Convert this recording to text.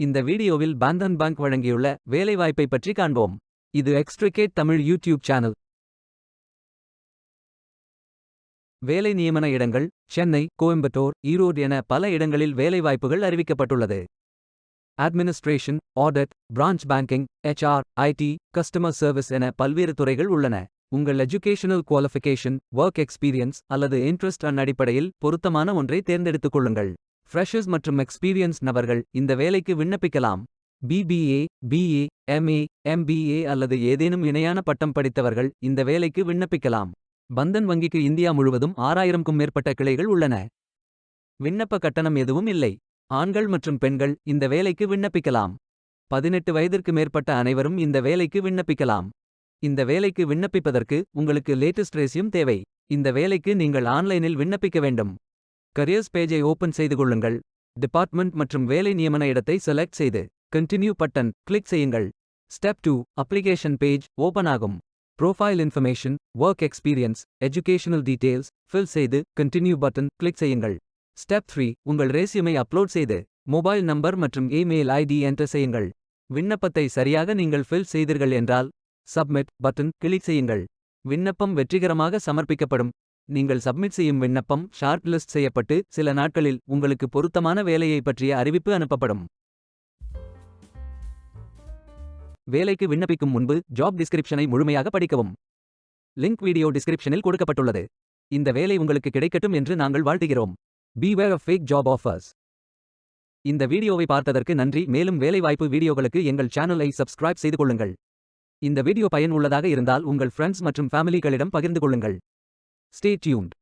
இந்த வீடியோவில் பந்தன் பேங்க் வழங்கியுள்ள வேலைவாய்ப்பை பற்றி காண்போம். இது எக்ஸ்ட்ரிகேட் தமிழ் யூடியூப் சேனல். வேலை நியமன இடங்கள் சென்னை, கோயம்புத்தூர், ஈரோடு என பல இடங்களில் வேலைவாய்ப்புகள் அறிவிக்கப்பட்டுள்ளது. Administration, audit, branch banking, HR, IT, customer service என பல்வேறு துறைகள் உள்ளன. உங்கள் எஜுகேஷனல் குவாலிஃபிகேஷன், ஒர்க் எக்ஸ்பீரியன்ஸ் அல்லது இன்ட்ரெஸ்ட் அடிப்படையில் பொருத்தமான ஒன்றை தேர்ந்தெடுத்துக் கொள்ளுங்கள். ஃப்ரெஷர்ஸ் மற்றும் எக்ஸ்பீரியன்ஸ் நபர்கள் இந்த வேலைக்கு விண்ணப்பிக்கலாம். BBA, BA, MA, MBA அல்லது ஏதேனும் இணையான பட்டம் படித்தவர்கள் இந்த வேலைக்கு விண்ணப்பிக்கலாம். பந்தன் வங்கிக்கு இந்தியா முழுவதும் 6000க்கும் மேற்பட்ட கிளைகள் உள்ளன. விண்ணப்ப கட்டணம் எதுவும் இல்லை. ஆண்கள் மற்றும் பெண்கள் இந்த வேலைக்கு விண்ணப்பிக்கலாம். 18 வயதிற்கு மேற்பட்ட அனைவரும் இந்த வேலைக்கு விண்ணப்பிக்கலாம். இந்த வேலைக்கு விண்ணப்பிப்பதற்கு உங்களுக்கு லேட்டஸ்ட் ரெஸ்யூம் தேவை. இந்த வேலைக்கு நீங்கள் ஆன்லைனில் விண்ணப்பிக்க வேண்டும். கரியர்ஸ் பேஜை ஓபன் செய்து கொள்ளுங்கள். டிபார்ட்மெண்ட் மற்றும் வேலை நியமன இடத்தை செலக்ட் செய்து கண்டினியூ பட்டன் கிளிக் செய்யுங்கள். ஸ்டெப் 2 அப்ளிகேஷன் பேஜ் ஓபன் ஆகும். Profile information, work experience, educational details fill செய்து கண்டினியூ பட்டன் கிளிக் செய்யுங்கள். ஸ்டெப் 3 உங்கள் ரெஸ்யூமை அப்லோட் செய்து மொபைல் நம்பர் மற்றும் இமெயில் ஐடி என்டர் செய்யுங்கள். விண்ணப்பத்தை சரியாக நீங்கள் ஃபில் செய்தீர்கள் என்றால் சப்மிட் பட்டன் கிளிக் செய்யுங்கள். விண்ணப்பம் வெற்றிகரமாக சமர்ப்பிக்கப்படும். நீங்கள் சப்மிட் செய்யும் விண்ணப்பம் ஷார்ட் லிஸ்ட் செய்யப்பட்டு சில நாட்களில் உங்களுக்கு பொருத்தமான வேலையை பற்றிய அறிவிப்பு அனுப்பப்படும். வேலைக்கு விண்ணப்பிக்கும் முன்பு ஜாப் டிஸ்கிரிப்ஷனை முழுமையாக படிக்கவும். லிங்க் வீடியோ டிஸ்கிரிப்ஷனில் கொடுக்கப்பட்டுள்ளது. இந்த வேலை உங்களுக்கு கிடைக்கட்டும் என்று நாங்கள் வாழ்த்துகிறோம். Beware of fake job offers. இந்த வீடியோவை பார்த்ததற்கு நன்றி. மேலும் வேலைவாய்ப்பு வீடியோகளுக்கு எங்கள் சேனலை சப்ஸ்கிரைப் செய்து கொள்ளுங்கள். இந்த வீடியோ பயன் உள்ளதாக இருந்தால் உங்கள் ஃப்ரெண்ட்ஸ் மற்றும் ஃபேமிலிகளிடம் பகிர்ந்து கொள்ளுங்கள். Stay tuned.